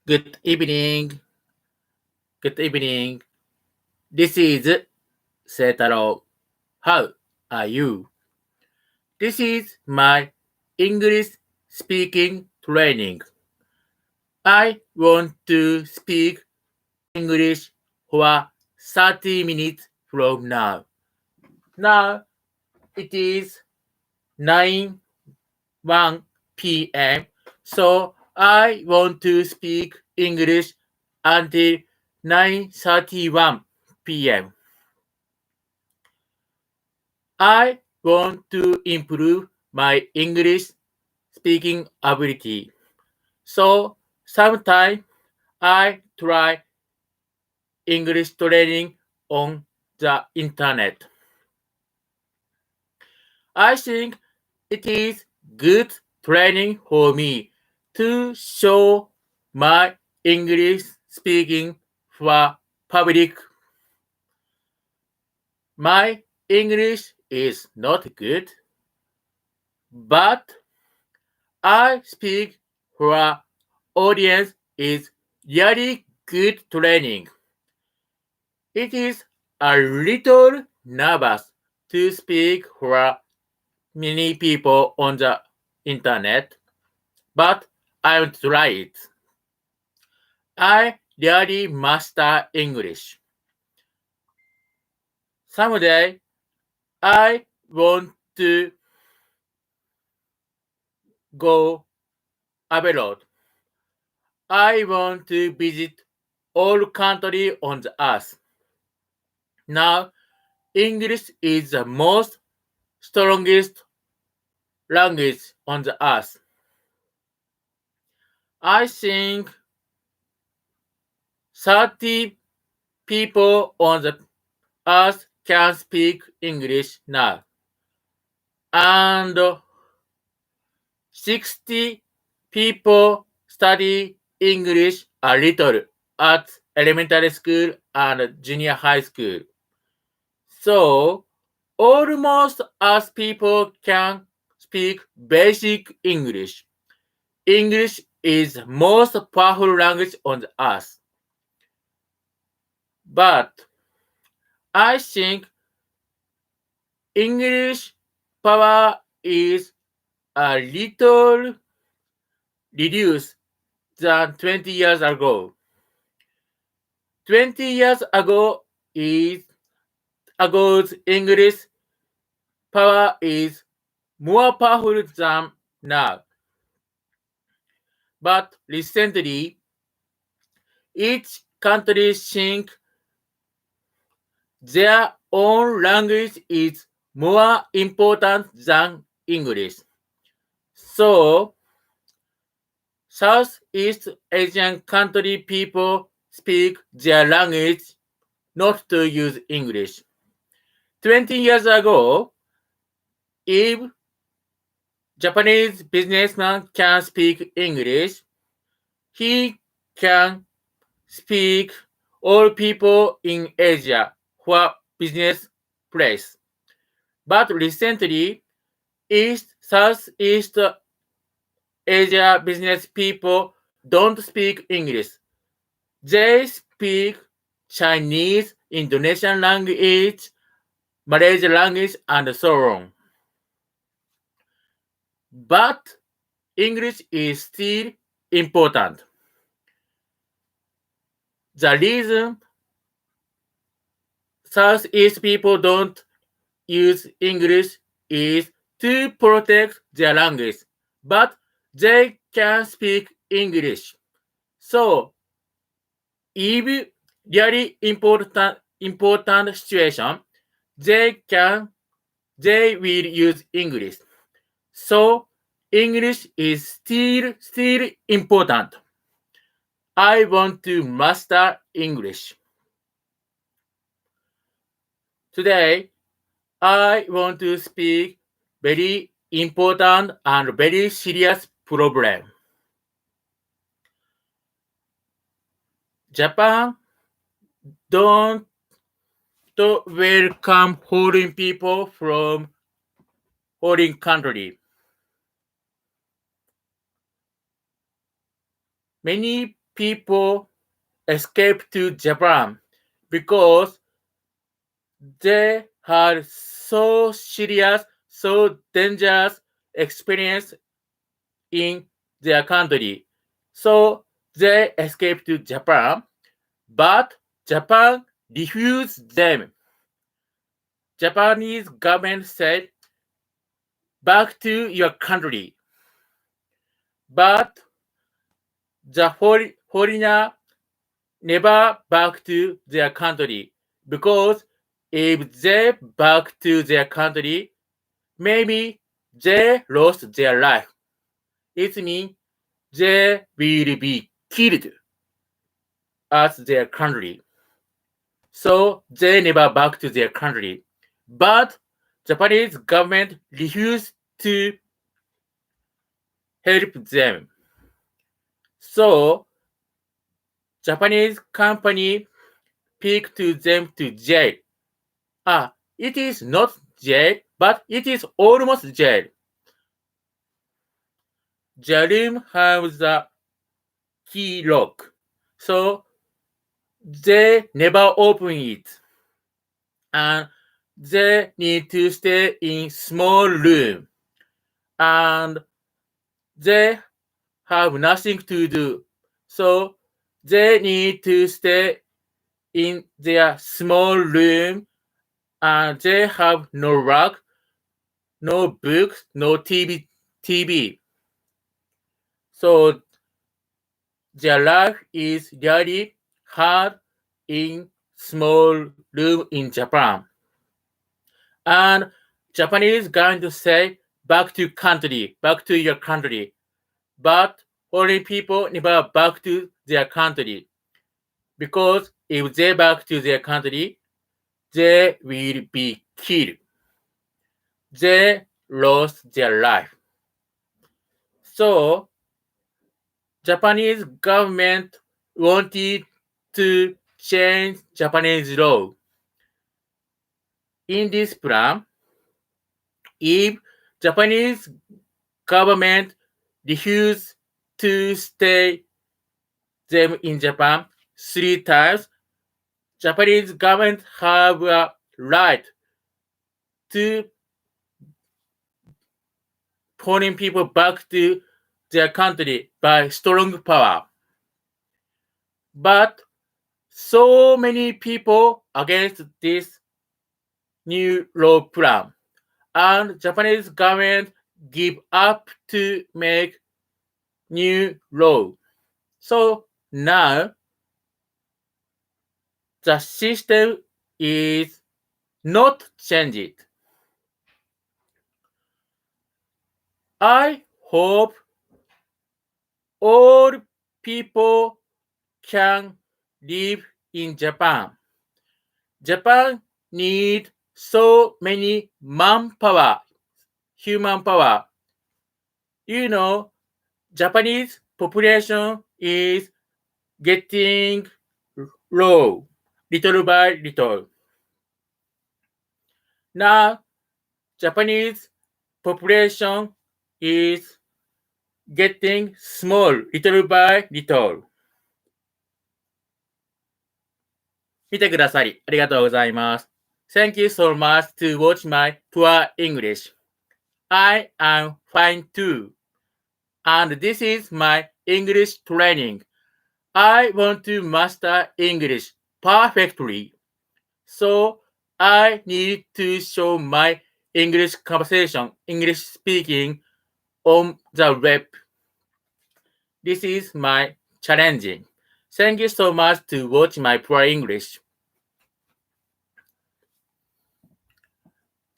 Good evening. Good evening. This is Seitaro. How are you? This is my English speaking training. I want to speak English for 30 minutes from now. Now it is 9:01 p.m. So I want to speak English until 9:31 p.m. I want to improve my English speaking ability. So sometimes I try English training on the internet. I think it is good training for me to show my English speaking for public. My English is not good, but I speak for audience is really good training. It is a little nervous to speak for many people on the internet, but I'll try it. I really master English. Someday I want to go abroad. I want to visit all countries on the earth. Now, English is the most strongest language on the earth. I think 30 people on the earth can speak English now. And 60 people study English a little at elementary school and junior high school. So, almost as people can speak basic English. English is the most powerful language on the earth. But I think English power is a little reduced than 20 years ago. 20 years ago's English power is more powerful than now. But recently, each country thinks their own language is more important than English. So, Southeast Asian country people speak their language not to use English. 20 years ago, if Japanese businessman can speak English, he can speak all people in Asia for business place. But recently, Southeast Asia business people don't speak English. They speak Chinese, Indonesian language, Malaysian language, and so on. But English is still important. The reason Southeast people don't use English is to protect their language, but they can speak English. So, if really important situation, they will use English. So, English is still important. I want to master English. Today, I want to speak very important and very serious problem. Japan don't welcome foreign people from foreign country. Many people escape to Japan because they had so serious, so dangerous experience in their country. So they escaped to Japan, but Japan refused them. Japanese government said, back to your country. But the foreigner never back to their country because if they back to their country, maybe they lost their life. It means they will be killed at their country. So they never back to their country. But Japanese government refused to help them. So Japanese company picked them to jail. It is not jail, but it is almost jail. The room has a key lock, so they never open it. And they need to stay in small room. And they have nothing to do. So they need to stay in their small room and they have no rug, no books, no TV. So their life is really hard in small room in Japan. And Japanese going to say, back to country, back to your country. But foreign people never back to their country. Because if they back to their country, they will be killed. They lost their life. So, Japanese government wanted to change Japanese law. In this plan, if Japanese government refused to stay them in Japan 3 times, Japanese government have a right to pulling people back to their country by strong power. But so many people against this new law plan, and Japanese government give up to make new law. So now the system is not changed. I hope all people can live in Japan. Japan needs so many manpower, human power. You know, Japanese population is getting low, little by little. Now, Japanese population is getting small, little by little. 見てくださりありがとうございます。Thank you so much to watch my poor English. I am fine too. And this is my English training. I want to master English perfectly. So I need to show my English conversation, English speaking on the web. This is my challenging. Thank you so much to watch my poor English.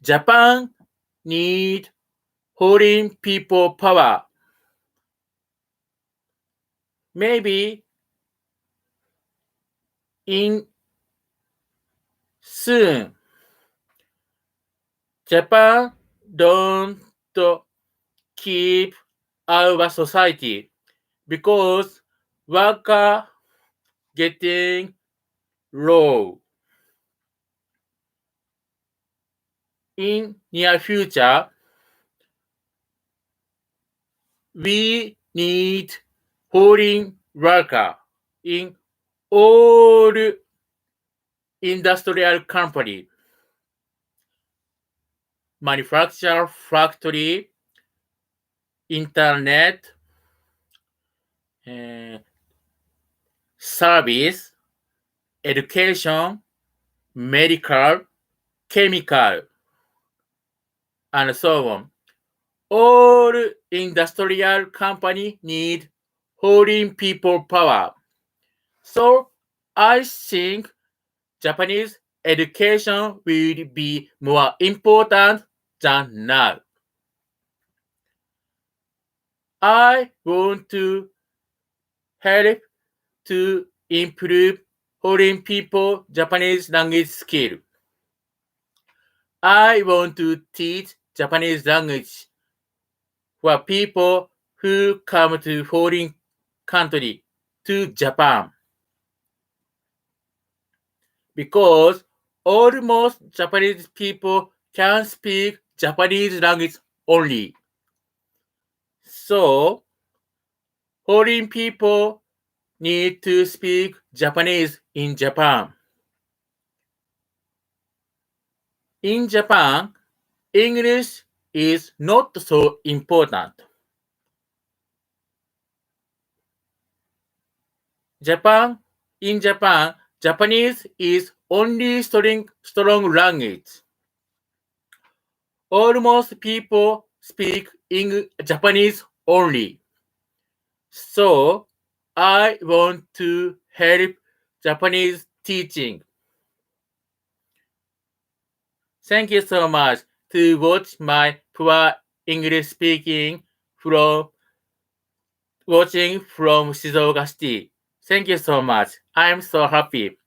Japan need foreign people power. Maybe in soon, Japan don't keep our society because worker getting low. In near future, we need foreign worker. in all industrial company, manufacture factory, internet, service, education, medical, chemical, and so on. All industrial company need holding people power. So I think Japanese education will be more important than now. I want to help to improve foreign people Japanese language skill. I want to teach Japanese language for people who come to foreign country to Japan. Because almost Japanese people can speak Japanese language only. So, foreign people need to speak Japanese in Japan. In Japan, English is not so important. In Japan, Japanese is only strong language. Almost people speak Japanese only. So, I want to help Japanese teaching. Thank you so much to watch my poor English speaking from watching from Shizuoka City. Thank you so much. I'm so happy.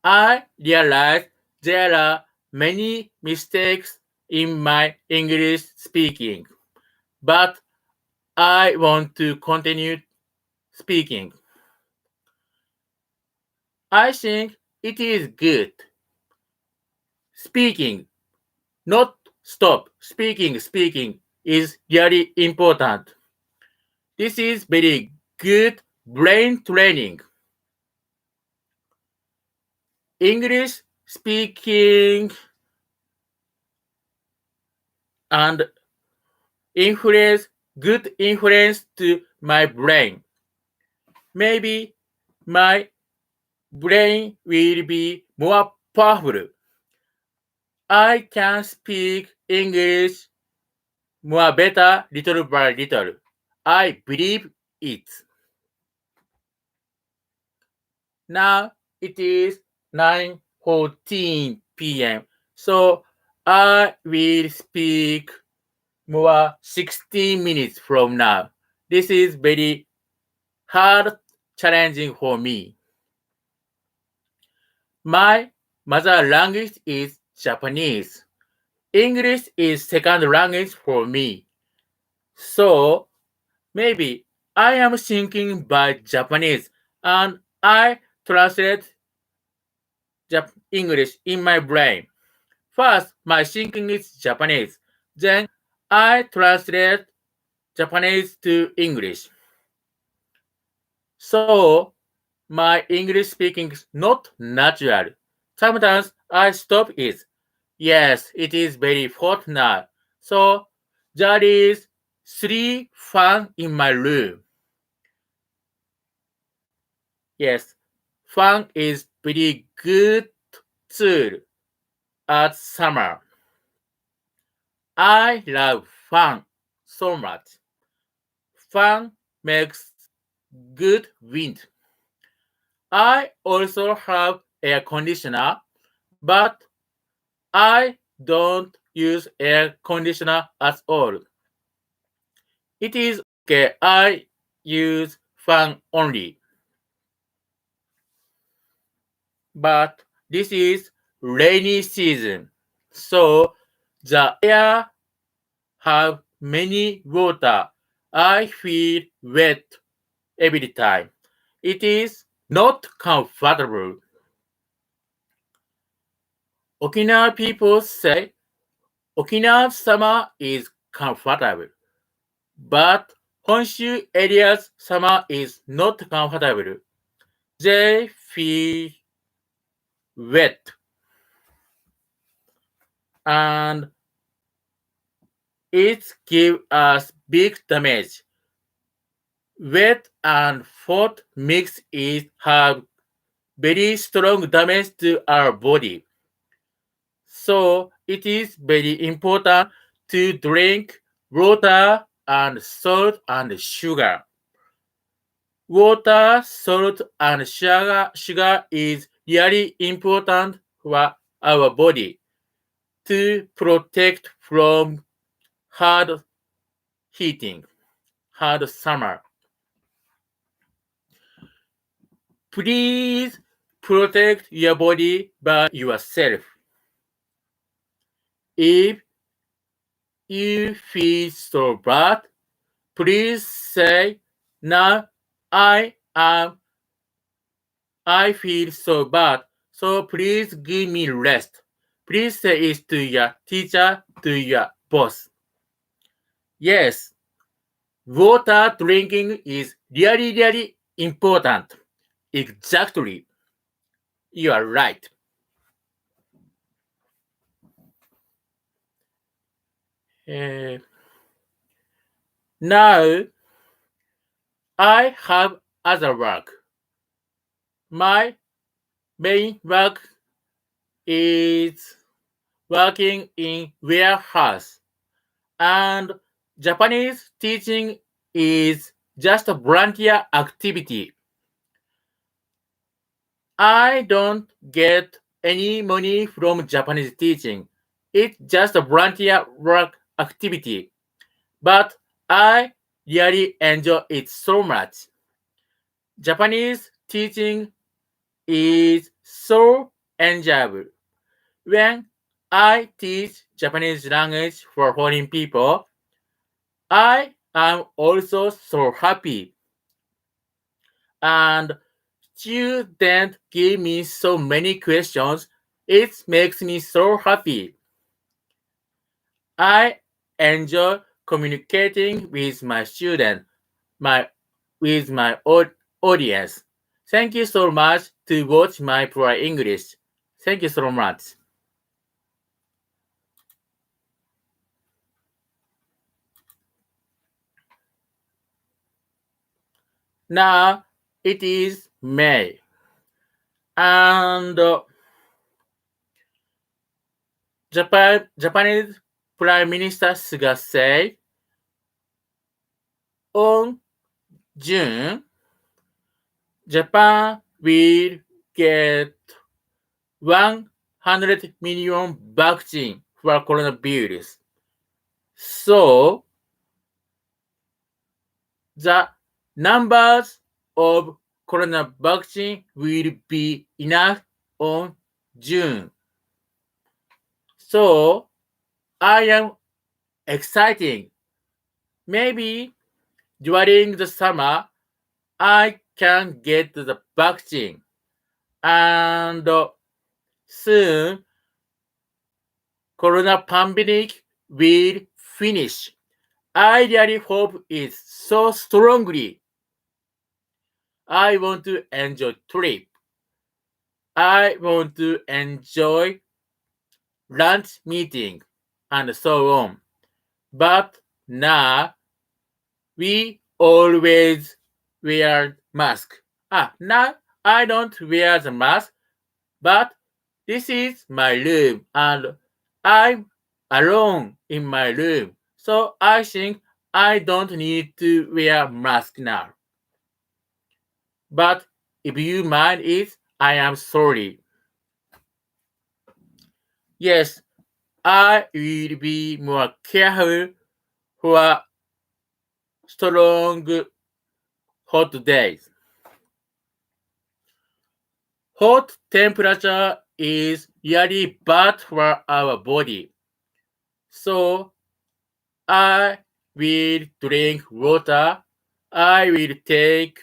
I realize there are many mistakes in my English speaking, but I want to continue speaking. I think it is good. Speaking, not stop. Speaking is really important. This is very good brain training. English speaking and good influence to my brain. Maybe my brain will be more powerful. I can speak English more better little by little. I believe it. Now it is 9:14 p.m. So I will speak more 16 minutes from now. This is very hard, challenging for me. My mother language is Japanese. English is second language for me. So maybe I am thinking by Japanese and I translate English in my brain. First, my thinking is Japanese. Then I translate Japanese to English. So my English speaking is not natural. Sometimes I stop it. Yes, it is very hot now. So there is 3 fans in my room. Yes, fan is very good tool at summer. I love fan so much. Fan makes good wind. I also have air conditioner, but I don't use air conditioner at all. It is okay. I use fan only. But this is rainy season, so the air have many water. I feel wet every time. It is not comfortable. Okinawa people say Okinawa summer is comfortable, but Honshu area's summer is not comfortable. They feel wet and it gives us big damage. Wet and hot mix is have very strong damage to our body. So it is very important to drink water and salt and sugar. Water, salt, and sugar is really important for our body to protect from hard heating, hard summer. Please protect your body by yourself. If you feel so bad, please say, now I feel so bad, so please give me rest. Please say it to your teacher, to your boss. Yes, water drinking is really important. Exactly. You are right. Now, I have other work. My main work is working in warehouse, and Japanese teaching is just a volunteer activity. I don't get any money from Japanese teaching. It's just a volunteer work activity. But I really enjoy it so much. Japanese teaching is so enjoyable. When I teach Japanese language for foreign people, I am also so happy. And students give me so many questions. It makes me so happy. I enjoy communicating with my students, with my audience. Thank you so much to watch my Pro English. Thank you so much. Now it is May, and Japanese Prime Minister Suga said on June, Japan will get 100 million vaccine for coronavirus. So the numbers of corona vaccine will be enough on June. So I am excited. Maybe during the summer I can get the vaccine, and soon corona pandemic will finish. I really hope it so strongly. I want to enjoy trip. I want to enjoy lunch meeting and so on. But now we always wear mask. Now I don't wear the mask, but this is my room and I'm alone in my room. So I think I don't need to wear mask now. But if you mind it, I am sorry. Yes, I will be more careful for strong hot days. Hot temperature is really bad for our body. So I will drink water. I will take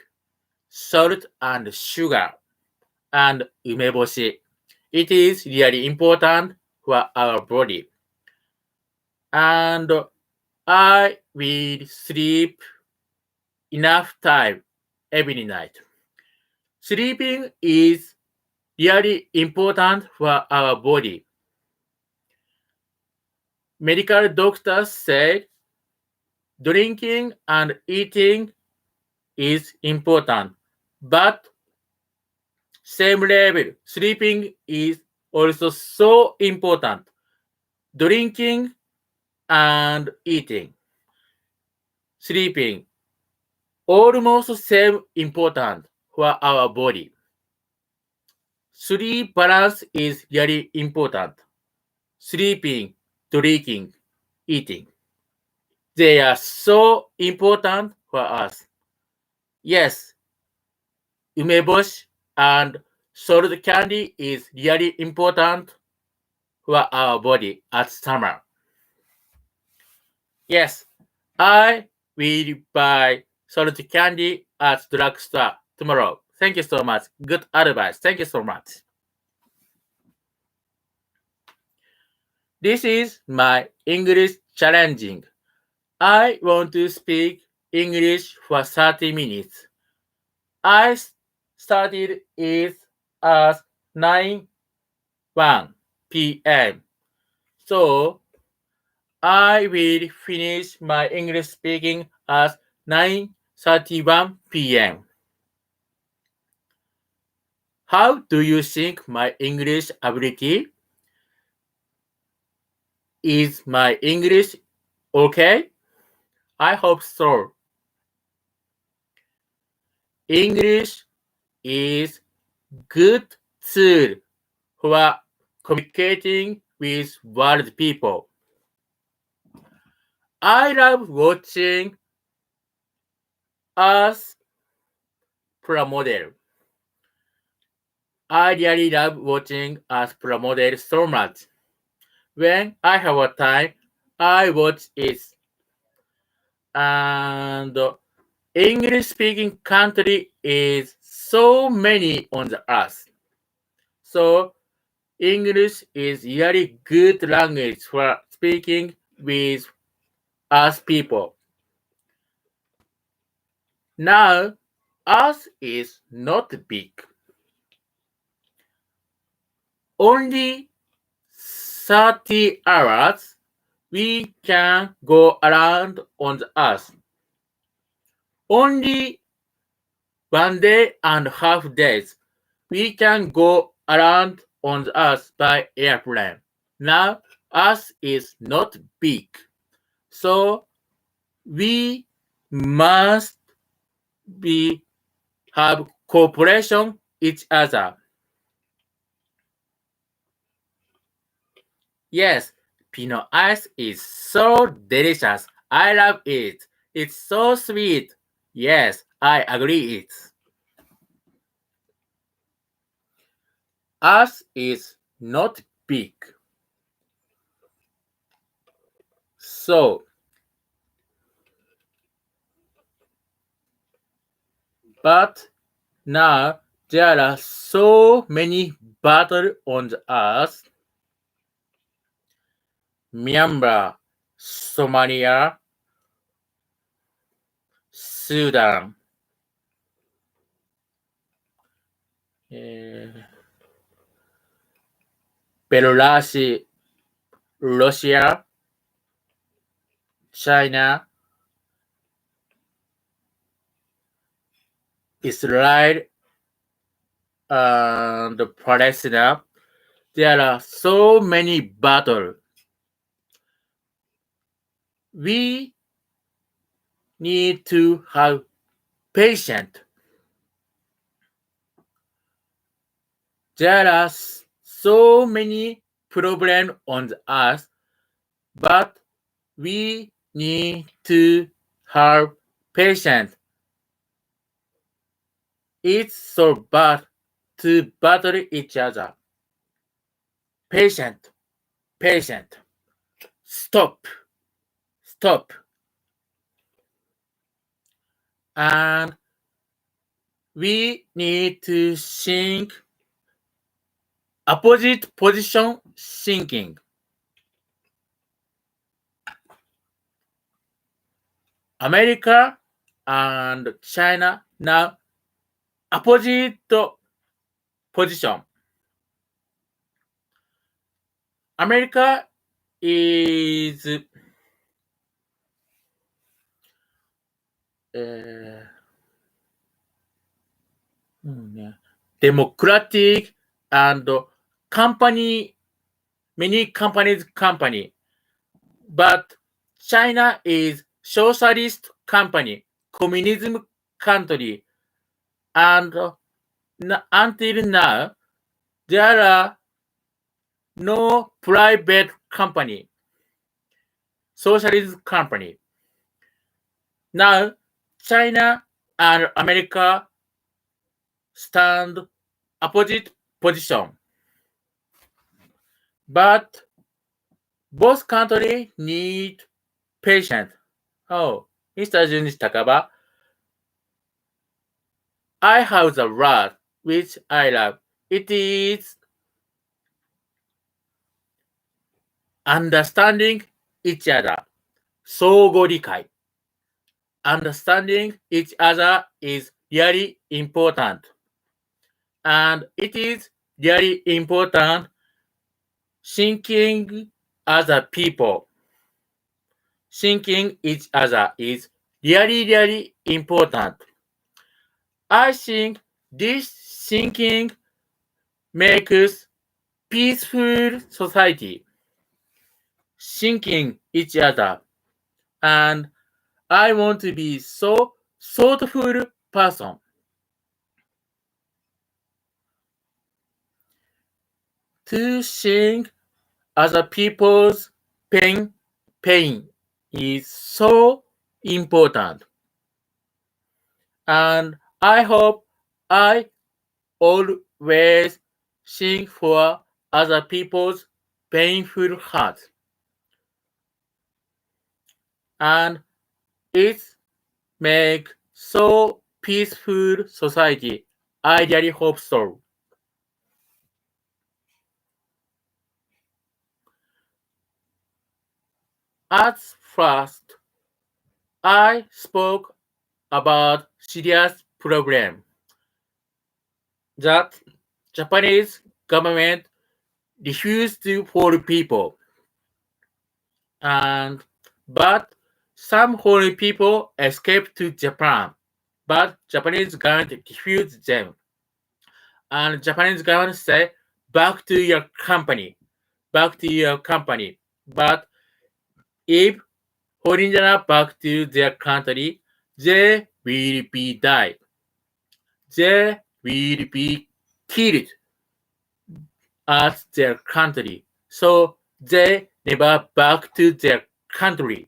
salt and sugar and umeboshi. It is really important for our body. And I will sleep enough time every night. Sleeping is really important for our body. Medical doctors say drinking and eating is important, but same level, sleeping is also so important. Drinking and eating, sleeping, almost same important for our body. Sleep balance is very important. Sleeping, drinking, eating. They are so important for us. Yes, umeboshi and salt candy is really important for our body at summer. Yes, I will buy salt candy at drugstore tomorrow. Thank you so much. Good advice. Thank you so much. This is my English challenging. I want to speak English for 30 minutes. I started it at 9:01 p.m. So I will finish my English speaking at 9:31 p.m. How do you think my English ability? Is my English okay? I hope so. English is good tool for communicating with world people. I love watching Earth Model. I really love watching Earth Model so much. When I have a time, I watch it. And English-speaking country is so many on the earth. So English is really good language for speaking with us people. Now, Earth is not big. Only 30 hours we can go around on the Earth. Only 1 day and a half days we can go around on the Earth by airplane. Now, Earth is not big. So we must have cooperation each other. Yes, peanut ice is so delicious. I love it. It's so sweet. Yes, I agree it. Earth is not big. So, but now there are so many battles on the earth. Myanmar, Somalia, Sudan, Belarus, Russia, China, Israel, and Palestine. There are so many battles. We need to have patience. There are so many problems on the earth, but we need to have patience. It's so bad to battle each other. Patient, patient. Stop, stop. And we need to think opposite position thinking. America and China now opposite position. America is democratic and many company, but China is socialist company, communism country, and until now there are no private company, socialist company. Now China and America stand opposite position, but both countries need patience. Oh, Mr. Junichi Takaba, I have the word which I love. It is understanding each other. 相互理解. Understanding each other is really important. And it is really important thinking other people. Thinking each other is really important. I think this thinking makes peaceful society. Thinking each other. And I want to be so thoughtful person. To think other people's pain is so important. And I hope I always think for other people's painful hearts. And it makes so peaceful society. I really hope so. At first, I spoke about serious problem that Japanese government refused to hold people. But some foreign people escaped to Japan, but Japanese government refused them. And Japanese government said, back to your company. But if foreigners back to their country, they will be died. They will be killed at their country. So they never back to their country.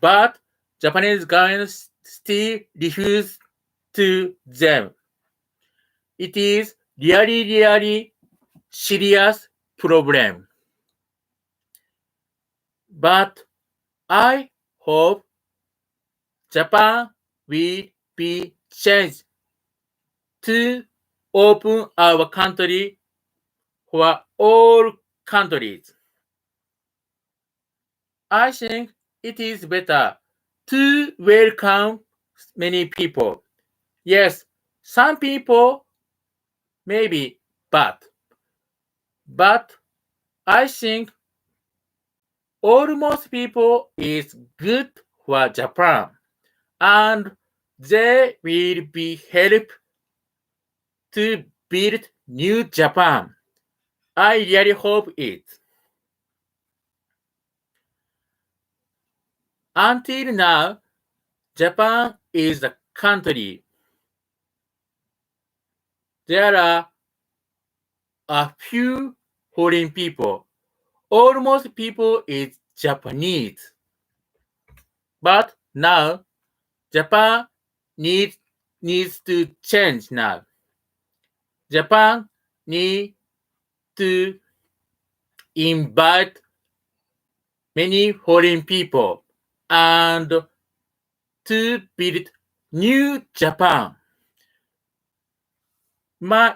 But Japanese government still refused to them. It is really serious problem. But I hope Japan will be changed to open our country for all countries. I think it is better to welcome many people. Yes, some people maybe bad. But I think almost people is good for Japan. And they will be help to build new Japan. I really hope it. Until now, Japan is a country. There are a few foreign people. Almost people is Japanese. But now, Japan needs to change now. Japan needs to invite many foreign people and to build new Japan.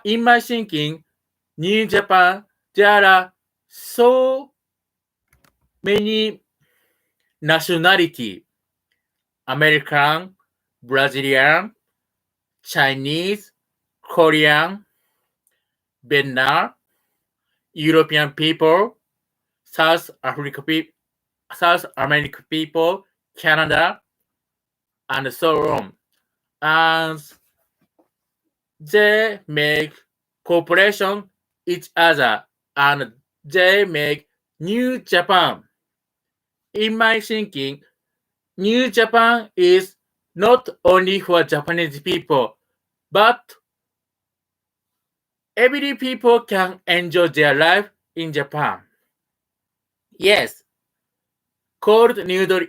In my thinking, new Japan, there are so many nationality. American, Brazilian, Chinese, Korean, Vietnam, European people, South American people, Canada, and so on. And they make cooperation each other, and they make New Japan. In my thinking, New Japan is not only for Japanese people, but every people can enjoy their life in Japan. Yes, cold noodle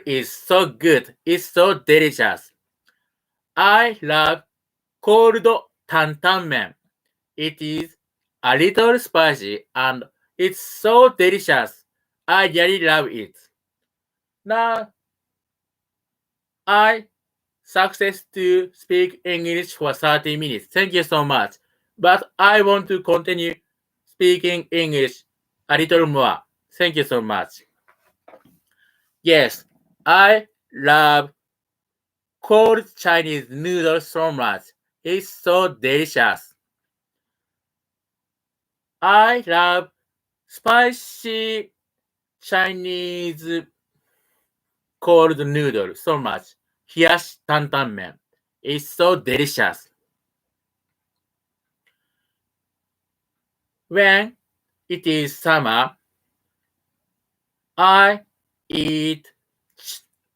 is so good. It's so delicious. I love cold tantan men. It is a little spicy and it's so delicious. I really love it. Now, I success to speak English for 30 minutes. Thank you so much. But I want to continue speaking English a little more. Thank you so much. Yes, I love cold Chinese noodles so much. It's so delicious. I love spicy Chinese cold noodle so much. Hiyashi tantan men. It's so delicious. When it is summer, I eat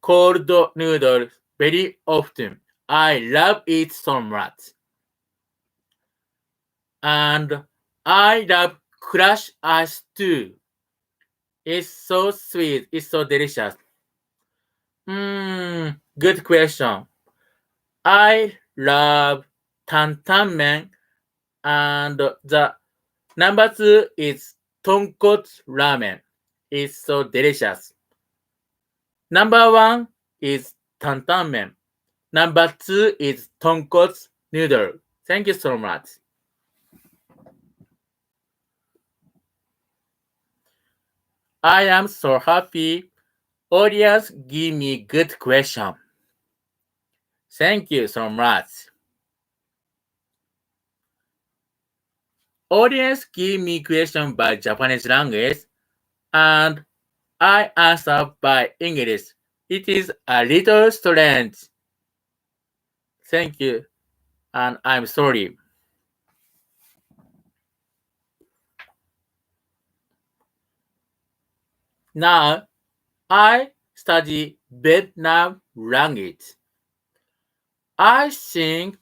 cold noodles very often. I love it so much. And I love crushed ice too. It's so sweet. It's so delicious. Good question. I love tantan men, and the number 2 is tonkotsu ramen. It's so delicious. Number 1 is tantan men. Number 2 is tonkotsu noodle. Thank you so much. I am so happy. Audience give me good question. Thank you so much. Audience give me question by Japanese language and I answer by English. It is a little strange. Thank you and I'm sorry. Now I study Vietnam language. I think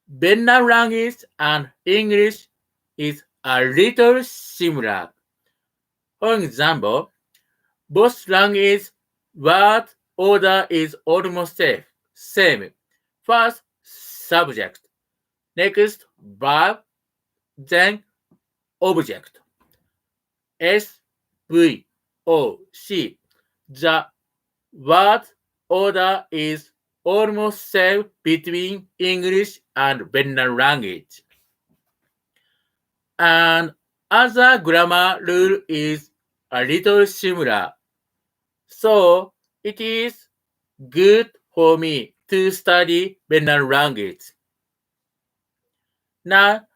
Vietnam language and English is a little similar. For example, both languages word order is almost same. First subject, next verb, then object. S, V, O, C. The word order is almost same between English and Vietnam language. And other grammar rule is a little similar. So it is good for me to study Vietnam language. Now,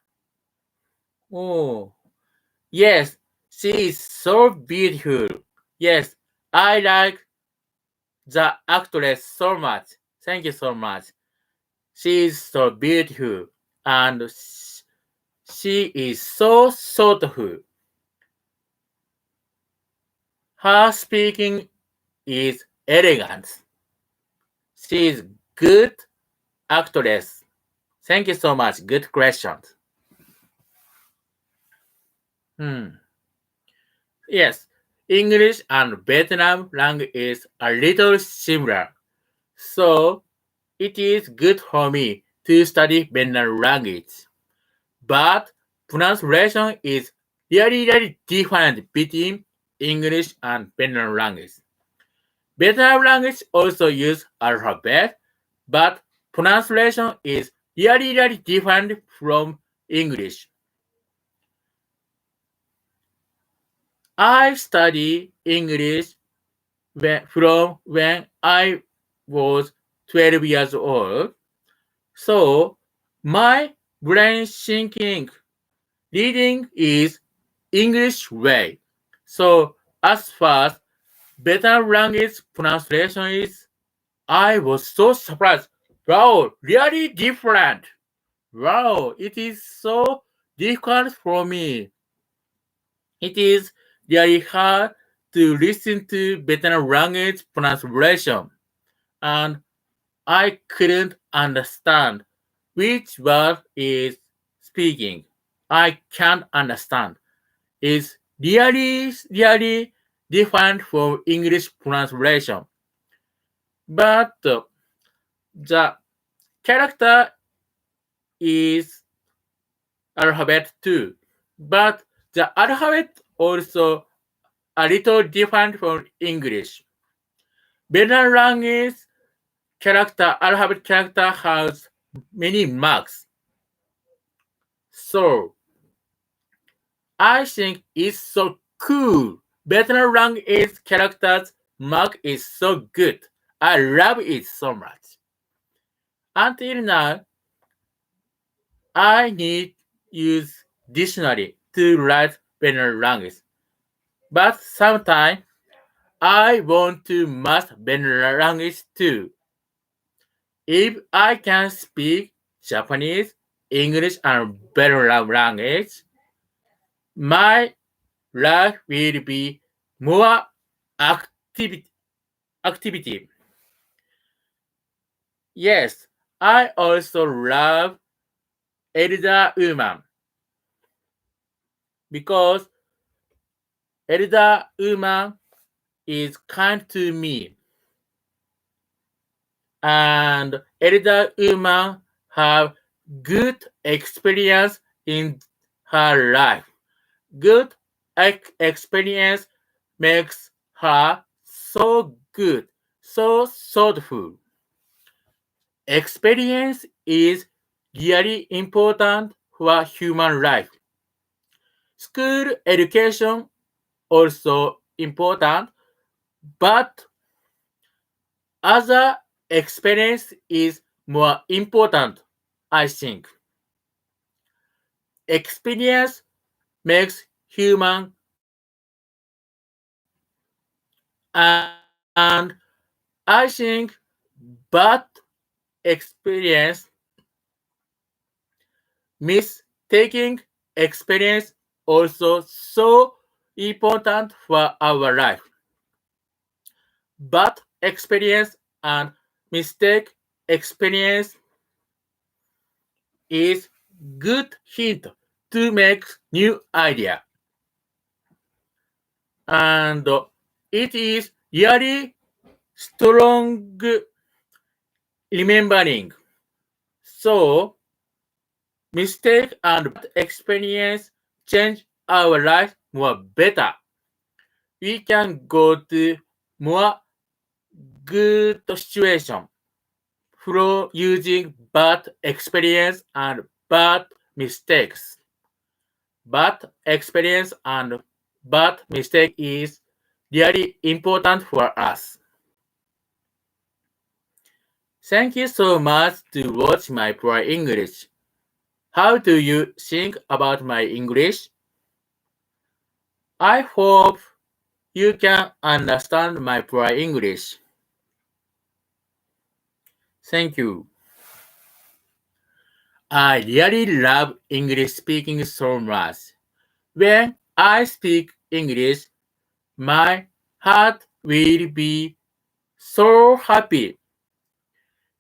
yes, she is so beautiful. Yes, I like the actress so much. Thank you so much. She is so beautiful and she is so thoughtful. Her speaking is elegant. She is good actress. Thank you so much. Good question. Yes, English and Vietnam language is a little similar. So it is good for me to study Vietnam language. But pronunciation is really different between English and Vietnam language. Vietnam language also use alphabet, but pronunciation is really different from English. I study English from when I was 12 years old. So my brain thinking reading is English way. So as fast better language pronunciation is, I was so surprised. Wow, really different. Wow, it is so difficult for me. It is really hard to listen to better language pronunciation, and I couldn't understand which word is speaking. I can't understand. It's really different from English pronunciation. But the character is alphabet too. But the alphabet also a little different from English. Better language alphabet character has many marks. So I think it's so cool. Better language characters mark is so good. I love it so much. Until now, I need use dictionary to write better language. But sometimes I want to master better language too. If I can speak Japanese, English, and better language, my life will be more activity. Yes, I also love elder woman because elder woman is kind to me, and elder woman have good experience in her life. Good experience makes her so good, so thoughtful. Experience is really important for human life. School education also important, but other experience is more important, I think. Experience makes human and I think bad experience mistaking experience also so important for our life. Bad experience and mistake experience is good hint to make new idea. And it is really strong remembering. So mistake and bad experience change our life more better. We can go to more good situation from using bad experience and bad mistakes. Bad experience and bad mistake is really important for us. Thank you so much to watch my poor English. How do you think about my English? I hope you can understand my poor English. Thank you. I really love English speaking so much. When I speak English, my heart will be so happy.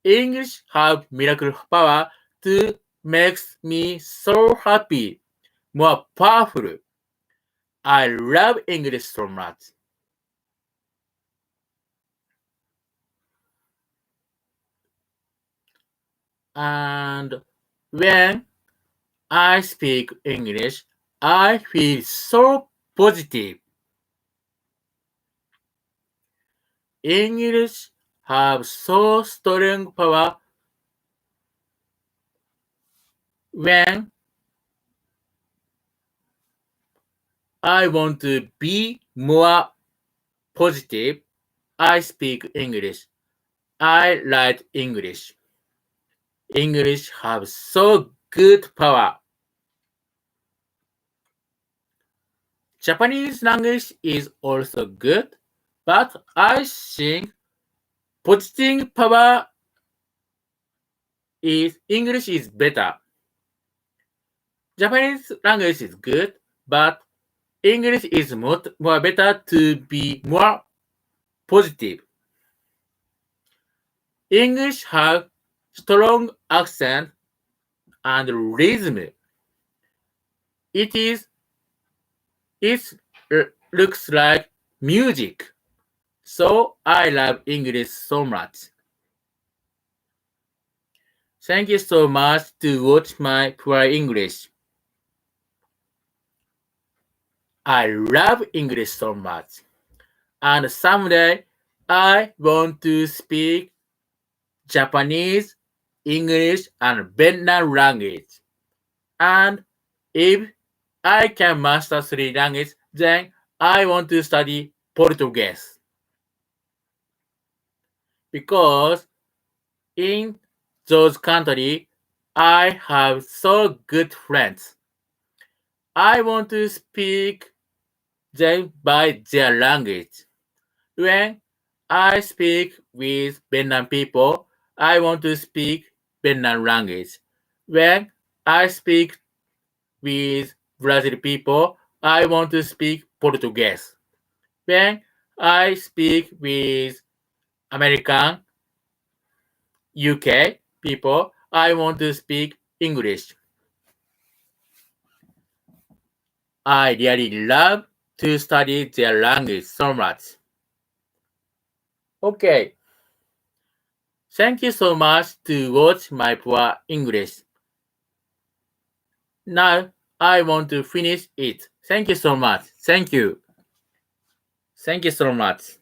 English have miracle power to make me so happy, more powerful. I love English so much. And when I speak English, I feel so positive. English have so strong power when I want to be more positive. I speak English. I like English. English have so good power. Japanese language is also good, but I think positive power is English is better. Japanese language is good, but English is more better to be more positive. English have strong accent and rhythm. It looks like music. So I love English so much. Thank you so much to watch my poor English. I love English so much. And someday I want to speak Japanese, English, and Vietnam language. And if I can master three languages, then I want to study Portuguese. Because in those countries, I have so good friends. I want to speak them by their language. When I speak with Vietnam people, I want to speak Vietnam language. When I speak with Brazil people, I want to speak Portuguese. When I speak with American, UK people, I want to speak English. I really love to study their language so much. Okay. Thank you so much to watch my poor English. Now I want to finish it. Thank you so much. Thank you. Thank you so much.